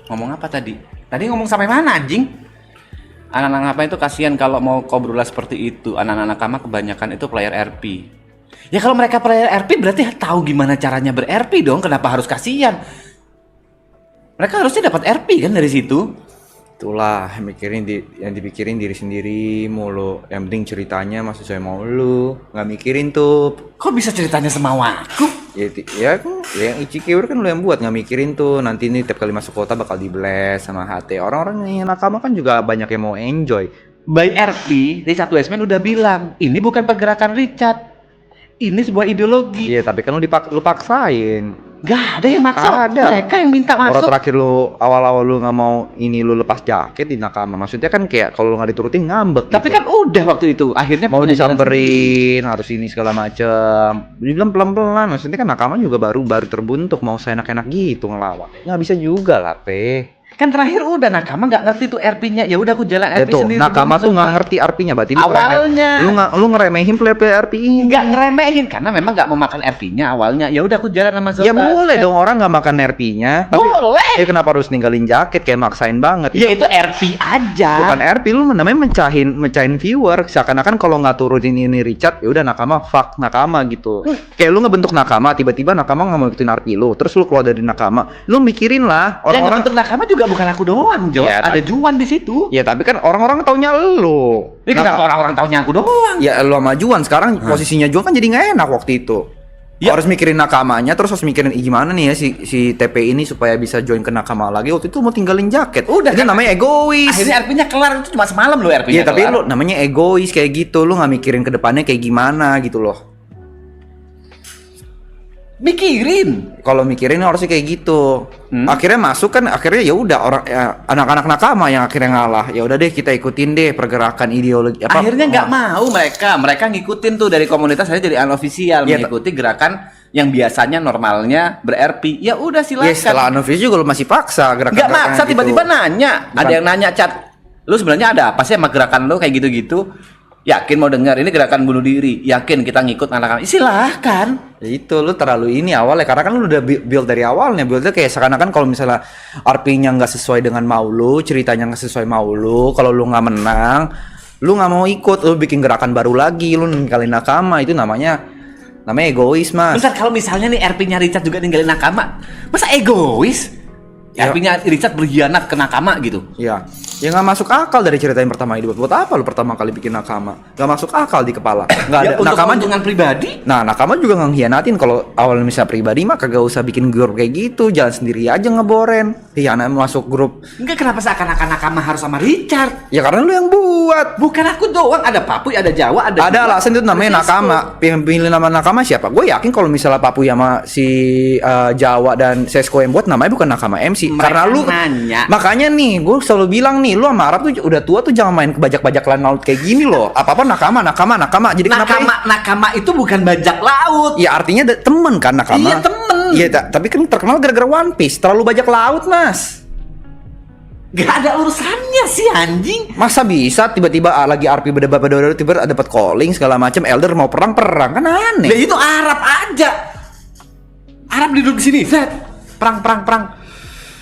Ngomong apa tadi? Tadi ngomong sampai mana anjing? Anak-anak apa itu kasihan kalau mau kobrula seperti itu. Anak-anak nakama kebanyakan itu player RP. Ya kalau mereka player RP berarti tahu gimana caranya ber-RP dong. Kenapa harus kasihan? Mereka harusnya dapat RP kan dari situ. Itulah yang dipikirin diri sendiri mulu. Yang penting ceritanya masih sesuai mau lu, nggak mikirin tuh. Kok bisa ceritanya semau aku? Ya yang Ichikewer kan lu yang buat, nggak mikirin tuh nanti ini tiap kali masuk kota bakal di-blast sama HT. Orang-orang yang nakama kan juga banyak yang mau enjoy. By RP, Richard Wiseman udah bilang, ini bukan pergerakan Richard. Ini sebuah ideologi. Iya, tapi kan lu paksain. Gak ada yang maksa, Ada. mereka yang minta Orang masuk. terakhir lu awal-awal lu nggak mau ini lu lepas jaket di nakama. Maksudnya kan kayak kalau lu nggak diturutin ngambek. Tapi gitu. kan udah waktu itu, akhirnya Mau punya jalan sendiri. disamperin harus ini segala macem. Dibilang pelan-pelan. Maksudnya kan nakama juga baru terbentuk, mau seenak-enak gitu ngelawan. Nggak bisa juga lah, Pe. Kan terakhir udah nakama nggak ngerti tuh RP-nya. Ya udah aku jalan RP Itu sendiri. nakama tuh nggak ngerti RP-nya, berarti Awalnya. lu ngeremehin player RP ini. nggak ngeremehin karena memang nggak mau makan RP-nya awalnya. Ya udah aku jalan sama Ya boleh dong, orang nggak makan RP-nya. Boleh. Kenapa harus ninggalin jaket kayak maksain banget? Ya itu RP aja. Bukan RP, lu namanya mecahin viewer. Seakan-akan kalau nggak turutin ini Richard, ya udah nakama fuck nakama gitu. Kayak lu ngebentuk nakama, tiba-tiba nakama nggak mau ikutin RP lu, terus lu keluar dari nakama, lu mikirin lah Yang orang-orang. ngebentuk nakama juga bukan aku doang, Jo. Ya, Ada Juan di situ. Ya tapi kan orang-orang taunya lu. Ini kenapa orang-orang taunya aku doang? Ya lu sama Juan sekarang posisinya Juan kan jadi nggak enak waktu itu. Ya. Harus mikirin nakamanya, terus harus mikirin gimana nih ya si TP ini supaya bisa join ke nakama lagi. Waktu itu mau tinggalin jaket. Udah itu kan? namanya egois. Akhirnya RP-nya kelar, itu cuma semalam loh RP-nya. Iya tapi kelar. lu namanya egois kayak gitu, lu nggak mikirin ke depannya kayak gimana gitu loh. mikirin. Kalau mikirin harusnya kayak gitu. Akhirnya masuk kan, akhirnya ya udah orang ya, anak-anak nakama yang akhirnya ngalah. Ya udah deh kita ikutin deh pergerakan ideologi apa. Akhirnya nggak mau mereka ngikutin tuh dari komunitas saya jadi unofficial Ya, mengikuti gerakan yang biasanya normalnya ber-RP. Ya udah Ya setelah silakan. Anovis juga lu masih paksa gerakan. Nggak maksa tiba-tiba nanya. Bukan. Ada yang nanya chat. Lu sebenarnya ada apa sih sama gerakan lu kayak gitu-gitu? Yakin mau dengar ini gerakan bunuh diri? Yakin kita ngikut anak-anak? Silahkan. Ya itu lu terlalu ini awalnya karena kan lu udah build dari awalnya, buildnya kayak seakan-akan kalau misalnya RP-nya nggak sesuai dengan mau lu, ceritanya nggak sesuai mau lu, kalau lu nggak menang, lu nggak mau ikut, lu bikin gerakan baru lagi, lu ninggalin nakama, itu namanya egois mas. Bentar, kalau misalnya nih RP-nya Richard juga ninggalin nakama, masa egois? Ya. RP-nya Richard berkhianat ke nakama gitu. Ya nggak masuk akal dari cerita yang pertama ini. Buat apa lu pertama kali bikin nakama? Nggak masuk akal di kepala. Nggak Ya, ada untuk nakama keuntungan pribadi. Nah, nakama juga ngehianatin. Kalau awalnya misalnya pribadi mah kagak usah bikin grup kayak gitu, jalan sendiri aja ngeboren. Hianat masuk grup. Enggak, kenapa seakan-akan nakama harus sama Richard? Ya karena lu yang buat. Bukan aku doang, ada Papuy, ada Jawa, ada Ada Dua, alasan itu namanya ada Sisko. nakama. Pilih nama nakama siapa? Gue yakin kalau misalnya Papu sama si Jawa dan Sesko yang buat namanya bukan nakama MC. Mereka Karena lu nanya. makanya nih, gue selalu bilang nih, lu sama Arab tuh udah tua tuh jangan main kebajak-bajak laut kayak gini loh. Apa-apa nakama. Jadi kenapa? Nakama itu bukan bajak laut. Ya artinya temen kan nakama. Iya, temen. Iya, tapi kan terkenal gara-gara One Piece, terlalu bajak laut, Mas. Gak ada urusannya sih anjing. Masa bisa tiba-tiba lagi RP beda-beda tiba-tiba dapat calling segala macam, Elder mau perang kan aneh. Ya itu Arab aja. Arab duduk di sini, set. Perang.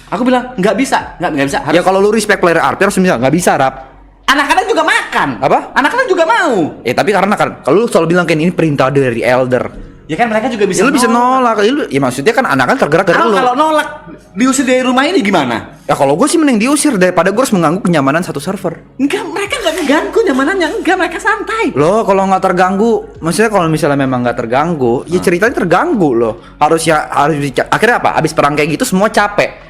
Aku bilang nggak bisa. Harus. Ya kalau lu respect player RP harus bisa, nggak bisa, Rap. Anak-anak juga makan. Apa? Anak-anak juga mau. Tapi karena kan kalau lu selalu bilang kan ini perintah dari Elder. Ya kan mereka juga bisa. Ya lu bisa nolak. Ya maksudnya kan anak kan tergerak dari lu. Kalau nolak diusir dari rumah ini gimana? Ya kalau gue sih mending diusir daripada gue harus mengganggu kenyamanan satu server. Enggak, mereka nggak ngeganggu nyamanannya. Enggak, mereka santai. Loh, kalau nggak terganggu, maksudnya kalau misalnya memang nggak terganggu, ya ceritanya terganggu loh. Harus akhirnya apa? Abis perang kayak gitu semua capek.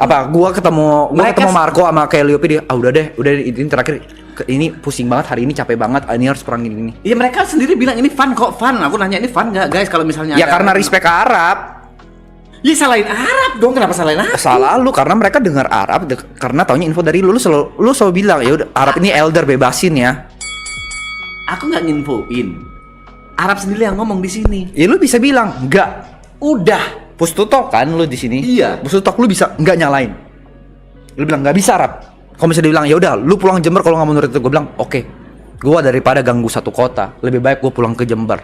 Apa? Gua ketemu Marco sama Calliope dia. Udah deh, ini terakhir. Ini pusing banget hari ini, capek banget. Ini harus perang ini. Iya, mereka sendiri bilang ini fun kok, fun. Aku nanya ini fun nggak guys kalau misalnya Ya karena respect Arab. Ya salahin Arab dong, kenapa salahin Arab? Salah lu karena mereka dengar Arab karena taunya info dari lu selalu bilang ya udah Arab ini Elder bebasin ya. Aku nggak nginfoin. Arab sendiri yang ngomong di sini. Ya lu bisa bilang enggak. Udah. Pustutok kan lu di sini. Iya. Pustutok lu bisa enggak nyalain. Lu bilang nggak bisa Arab. Kalau misalnya dia bilang ya udah lu pulang Jember kalau nggak menurut itu, gue bilang oke. Gua daripada ganggu satu kota lebih baik gue pulang ke Jember.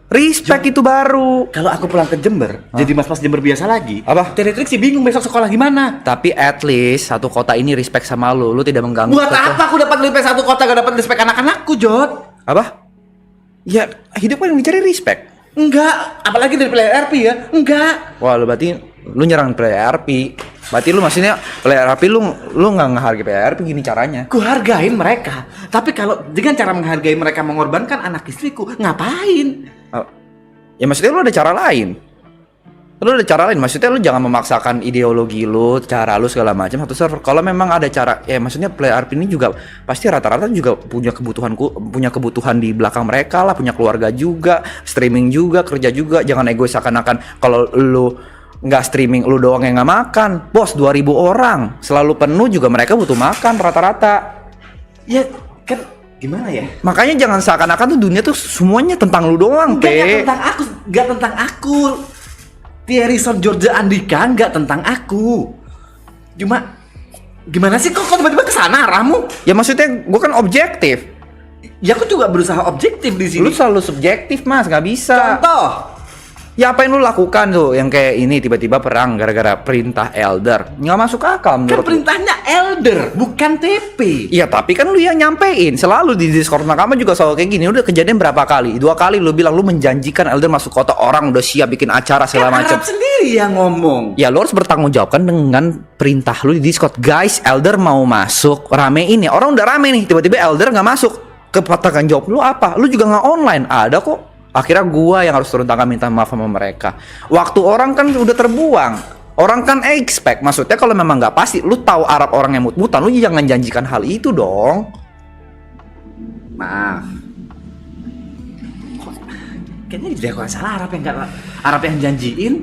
Respect itu baru. Kalau aku pulang ke Jember, jadi mas-mas Jember biasa lagi. Apa? Teriak-teriak sih bingung besok sekolah gimana. Tapi at least satu kota ini respect sama lu tidak mengganggu. Buat apa aku dapat respect satu kota gak dapat respect anak-anakku, Jod? Apa? Ya hidup kan yang dicari respect. Enggak, apalagi dari player RP ya. Enggak. Wah, lu berarti lu nyerang player RP. Berarti lu maksudnya player RP lu nggak ngehargai player RP gini caranya. Ku hargain mereka. Tapi kalau dengan cara menghargai mereka mengorbankan anak istriku, ngapain? Ya maksudnya lu ada cara lain. Lu ada cara lain. Maksudnya lu jangan memaksakan ideologi lu, cara lu segala macam satu server. Kalau memang ada cara, ya maksudnya player RP ini juga pasti rata-rata juga punya kebutuhan di belakang mereka lah, punya keluarga juga, streaming juga, kerja juga. Jangan egois seakan-akan kalau lu nggak streaming lu doang yang nggak makan. Bos, 2.000 orang selalu penuh juga mereka butuh makan rata-rata. Ya kan gimana ya? Makanya jangan seakan-akan tuh dunia tuh semuanya tentang lu doang, Enggak tentang aku. Thierryson George Andika enggak tentang aku. Cuma gimana sih kok tiba-tiba kesana arahmu? Ya maksudnya gua kan objektif. Ya aku juga berusaha objektif di sini. Lu selalu subjektif, Mas, nggak bisa. Contoh. Ya apa yang lu lakukan tuh yang kayak ini tiba-tiba perang gara-gara perintah elder? Nggak masuk akal Kan menurut lu. perintahnya elder, bukan TP. Iya tapi kan lu yang nyampein. Selalu di Discord nakama juga selalu kayak gini. Udah kejadian berapa kali? 2 kali lu bilang lu menjanjikan elder masuk kota, orang udah siap bikin acara segala Kan macam. Arab sendiri yang ngomong. Ya lu harus bertanggung jawabkan dengan perintah lu di Discord. Guys, elder mau masuk, ramein ya. Orang udah rame nih, tiba-tiba elder nggak masuk. Kepatakan jawab lu apa? Lu juga nggak online. Ada kok. Akhirnya gua yang harus turun tangan minta maaf sama mereka. Waktu orang kan udah terbuang. Orang kan expect. Maksudnya kalau memang nggak pasti, lu tahu Arab orang yang mut-mutan, lu jangan janjikan hal itu dong. Maaf. Kayaknya jadi aku yang salah, Arab yang janjiin,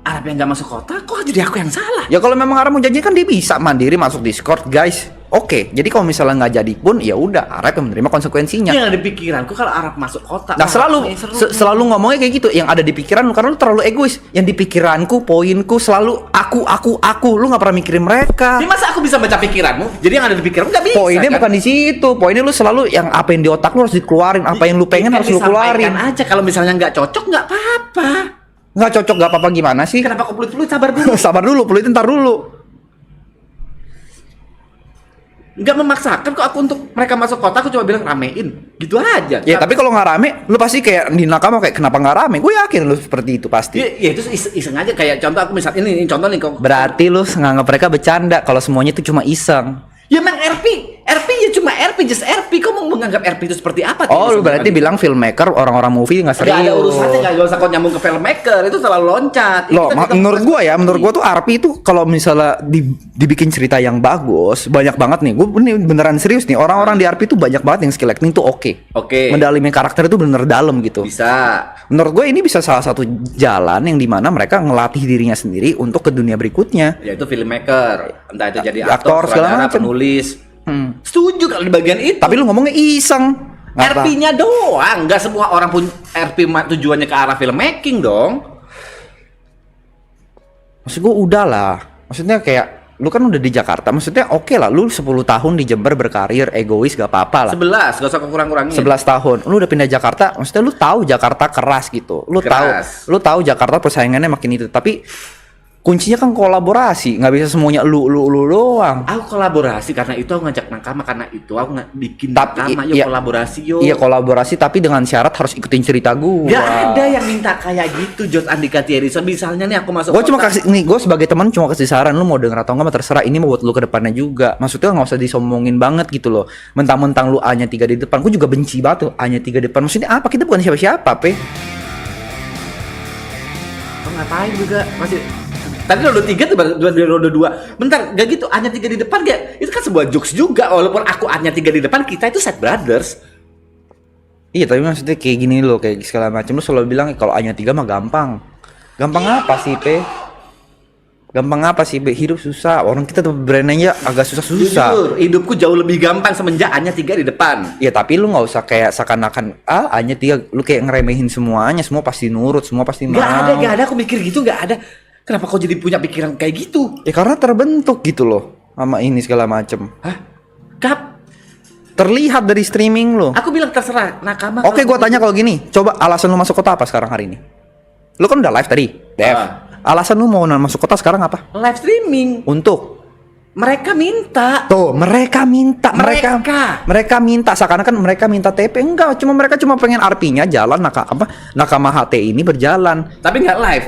Arab yang nggak masuk kota, kok jadi aku yang salah? Ya kalau memang Arab mau janji kan dia bisa mandiri masuk Discord, guys. Oke, jadi kalau misalnya nggak jadi pun ya udah Arab yang menerima konsekuensinya. Yang ada di pikiranku kalau Arab masuk kota. Nah seru. selalu ngomongnya kayak gitu. Yang ada di pikiran lu karena lu terlalu egois. Yang di pikiranku, poinku selalu aku. Lu nggak pernah mikirin mereka. Ini masa aku bisa baca pikiranmu? Jadi yang ada di pikiranmu nggak bisa. Poinnya kan? bukan di situ. Poinnya lu selalu yang apa yang di otak lu harus dikeluarin. Apa yang lu pengen harus lu keluarin. Disampaikan aja kalau misalnya nggak cocok nggak apa-apa. Nggak cocok nggak apa-apa gimana sih? Kenapa kok pelut-pelut? Sabar dulu. Sabar dulu, peluit ntar dulu. Nggak memaksakan kok aku untuk mereka masuk kota, aku cuma bilang ramein gitu aja. Ya tapi kalau nggak rame, lu pasti kayak di nakama kayak kenapa nggak rame? Gue yakin lu seperti itu pasti. ya itu iseng aja, kayak contoh aku misal ini contoh nih kok. Berarti lu nganggap mereka bercanda kalau semuanya itu cuma iseng. Ya emang RP ya cuma RP, just RP. Kau mau menganggap RP itu seperti apa? Oh, lu berarti bilang filmmaker orang-orang movie nggak serius. Gak ada urusannya, gak usah kau nyambung ke filmmaker, itu selalu loncat. Loh, menurut gua tuh RP itu kalau misalnya dibikin cerita yang bagus, banyak banget nih. Gue ini beneran serius nih. Orang-orang di RP itu banyak banget yang skill acting tuh oke. Mendalami karakter itu bener dalam gitu. Bisa. Menurut gue ini bisa salah satu jalan yang dimana mereka ngelatih dirinya sendiri untuk ke dunia berikutnya. Yaitu filmmaker, entah itu jadi aktor, segala macam, penulis. Setuju kalau di bagian itu. Tapi lu ngomongnya iseng. RP-nya doang, nggak semua orang pun RP tujuannya ke arah filmmaking dong. Maksud gue udah lah. Maksudnya kayak lu kan udah di Jakarta. Maksudnya oke lah, lu 10 tahun di Jember berkarir egois gak apa-apa lah. 11, gak usah kurang-kurangin. 11 tahun. Lu udah pindah Jakarta, maksudnya lu tahu Jakarta keras gitu. Lu tahu Jakarta persaingannya makin itu. Tapi kuncinya kan kolaborasi, nggak bisa semuanya lu doang. Aku kolaborasi karena itu aku ngajak nakama, karena itu aku bikin tapi, nakama, yuk kolaborasi yuk. Iya kolaborasi tapi dengan syarat harus ikutin cerita gua. Gak ada yang minta kayak gitu, Jod Andika Thierryson. Misalnya nih aku masuk Gue cuma kasih nih, gue sebagai teman cuma kasih saran, lu mau denger atau enggak terserah. Ini mau buat lu ke depannya juga. Maksudnya nggak usah disombongin banget gitu loh. Mentang-mentang lu A-nya 3 di depan, gue juga benci banget tuh A-nya 3 di depan. Maksudnya apa? Kita bukan siapa-siapa, Kau ngapain juga masih. Tadi roda 3 tuh roda 2. Bentar, gak gitu, hanya 3 di depan gak? Itu kan sebuah jokes juga. Walaupun aku hanya 3 di depan, kita itu set brothers. Iya, tapi maksudnya kayak gini loh, kayak segala macam. Lu selalu bilang kalau hanya 3 mah gampang. Gampang apa sih, Pe? Gampang apa sih, Pe? Hidup susah. Orang kita tuh brandnya agak susah-susah. Jujur, hidupku jauh lebih gampang semenjak hanya 3 di depan. Iya, tapi lu nggak usah kayak seakan-akan hanya 3, lu kayak ngeremehin semuanya. Semua pasti nurut, semua pasti mau. Gak ada, aku mikir gitu, gak ada. Kenapa kau jadi punya pikiran kayak gitu? Ya karena terbentuk gitu loh sama ini segala macem. Hah? Kap? Terlihat dari streaming lo. Aku bilang terserah nakama. Oke, gua tanya kalau gini, coba alasan lu masuk kota apa sekarang hari ini? Lu kan udah live tadi, Dev. Alasan lu mau masuk kota sekarang apa? live streaming. Untuk Mereka minta. tuh, mereka minta, mereka minta seakan-akan mereka minta TP. Enggak, mereka cuma pengen RP-nya jalan, nakama HT ini berjalan. Tapi nggak live.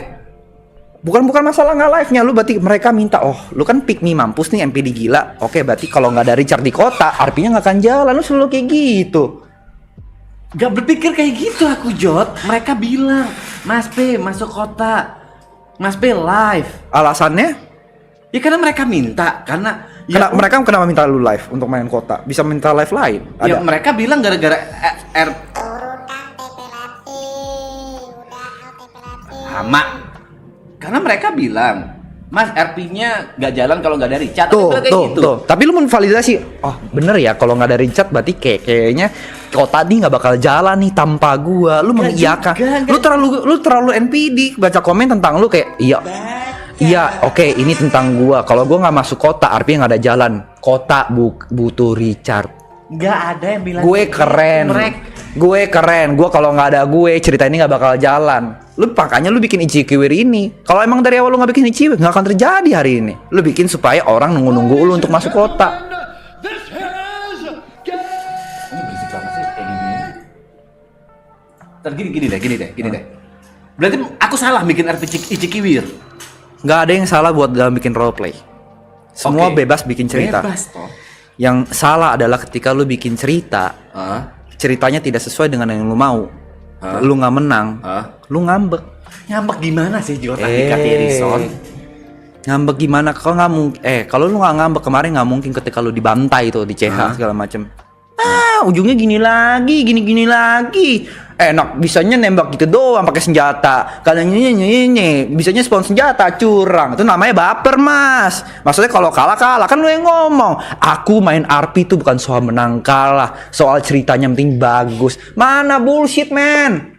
Bukan masalah nggak live-nya, lu berarti mereka minta, oh lu kan pick me mampus nih MPD gila. Oke, berarti kalau nggak ada Richard di kota, RP-nya nggak akan jalan. Lu selalu kayak gitu. Gak berpikir kayak gitu aku, Jot. Mereka bilang, Mas P masuk kota, Mas P live. Alasannya? Ya karena mereka minta, karena Mereka kenapa minta lu live untuk main kota? Bisa minta live lain? ya Ada. mereka bilang gara-gara Hama. Karena mereka bilang, Mas RP-nya nggak jalan kalau nggak ada Richard. Tuh. Tapi lu menvalidasi, oh bener ya kalau nggak ada Richard berarti kayaknya kota ini nggak bakal jalan nih tanpa gua. Lu mengiyakan. Lu terlalu NPD baca komen tentang lu kayak iya, oke, ini tentang gua. Kalau gua nggak masuk kota, artinya nggak ada jalan. Kota butuh Richard. Nggak ada yang bilang. Gue keren. Gue kalau nggak ada gue, cerita ini nggak bakal jalan. Makanya lu bikin Ichikiwir ini. Kalau emang dari awal lu nggak bikin Ichikiwir, nggak akan terjadi hari ini. Lu bikin supaya orang nunggu lu untuk masuk kota. Ini berisik banget sih kayak gini. Gini deh. Berarti aku salah bikin RPG Ichikiwir. Nggak ada yang salah buat dalam bikin roleplay. Semua bebas bikin cerita. Bebas toh. Yang salah adalah ketika lu bikin cerita, ceritanya tidak sesuai dengan yang lu mau. Lu nggak menang, lu ngambek. Ngambek gimana sih Jot? Harrison? Ngambek gimana? Kalau lu nggak ngambek kemarin nggak mungkin ketika lu dibantai tuh di CH segala macem. Ujungnya gini lagi. Enak, bisanya nembak gitu doang pakai senjata. Kadang ini, bisanya spawn senjata, curang. Itu namanya baper, Mas. Maksudnya kalau kalah kan lu yang ngomong. Aku main RP itu bukan soal menang kalah, soal ceritanya penting bagus. Mana bullshit, man.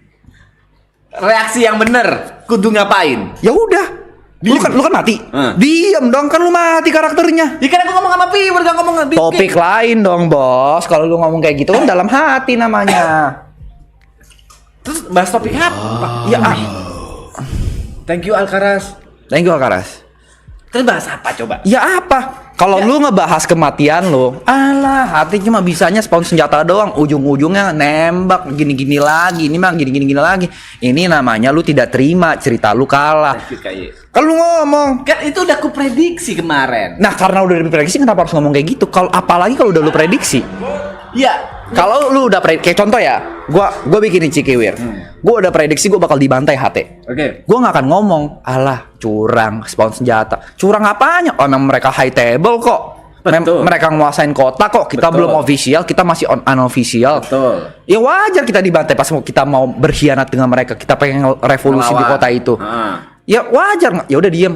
Reaksi yang bener, kudu ngapain? Ya udah. Lu kan mati. Diam dong, kan lu mati karakternya. Ya kan aku ngomong sama viewer, gak ngomong sama Topik lain dong, Bos. Kalau lu ngomong kayak gitu kan dalam hati namanya. Terus bahas topik apa? Thank you Alcaraz. Terus bahas apa coba? Ya apa? Kalau lu ngebahas kematian lu, hati cuma bisanya spawn senjata doang, ujung-ujungnya nembak gini-gini lagi, ini mah gini-gini lagi. Ini namanya lu tidak terima, cerita lu kalah. Kalau lu ngomong, kan itu udah aku prediksi kemarin. Nah, karena udah diprediksi kenapa harus ngomong kayak gitu? Kalau apalagi kalau udah lu prediksi. Ya, kalau lu udah kayak contoh ya, gua bikin Ichikiwir. Gua udah prediksi gua bakal dibantai HT. Oke. Gua nggak akan ngomong, curang, spawn senjata. Curang apanya? Oh, emang mereka high table kok. Mereka nguasain kota kok. Kita belum official, kita masih unofficial. Betul. Ya wajar kita dibantai pas kita mau berkhianat dengan mereka. Kita pengen revolusi di kota itu. Ya wajar nggak? Ya udah diem.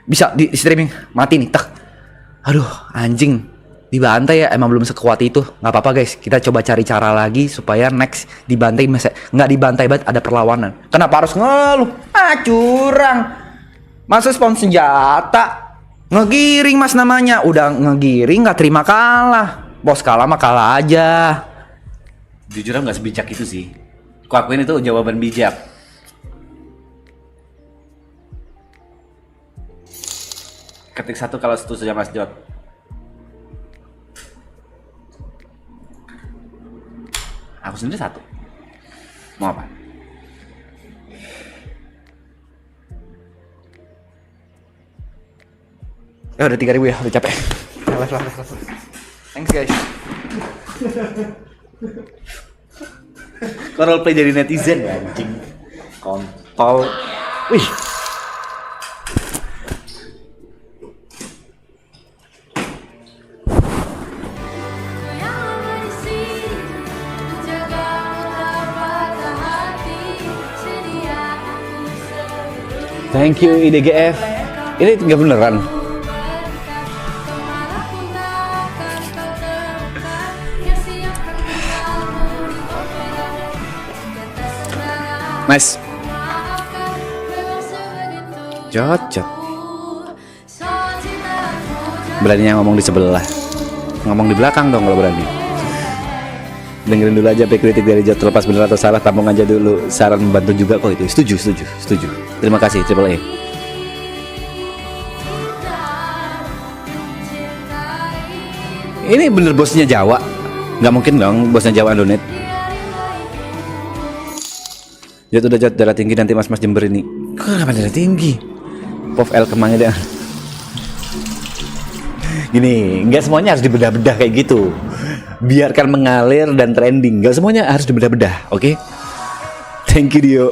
Bisa di streaming mati nih, tak. Aduh, anjing. Dibantai ya, emang belum sekuat itu. Nggak apa-apa guys, kita coba cari cara lagi supaya next dibantai nggak dibantai banget, ada perlawanan. Kenapa harus ngeluh? Curang. Masa spawn senjata? Ngegiring mas namanya. Udah ngegiring nggak terima kalah. Bos kalah mah kalah aja. Jujur aku nggak sebijak itu sih. Aku akuin itu jawaban bijak. Ketik 1 kalau setuju sama Mas Jot. Aku sendiri 1. Mau apa? Ya udah 3.000 ya, udah capek. Thanks guys. Kok roleplay jadi netizen ya anjing? Kontol. Wih. Thank you IDGF. Ini nggak beneran. Mas. Cocok. Beraninya ngomong di sebelah. Ngomong di belakang dong kalau berani. Dengerin dulu aja kritik dari Jod, terlepas benar atau salah tampung aja dulu, saran membantu juga kok itu. Setuju. Terima kasih Triple A. Ini bener bosnya Jawa? Nggak mungkin dong bosnya Jawa Donate. Jod udah Jod, darah tinggi nanti mas jember ini. Kenapa darah tinggi? Pov L kemangnya deh. Gini, nggak semuanya harus dibedah-bedah kayak gitu. Biarkan mengalir dan trending. Nggak semuanya harus dibedah-bedah, oke? Thank you Dio.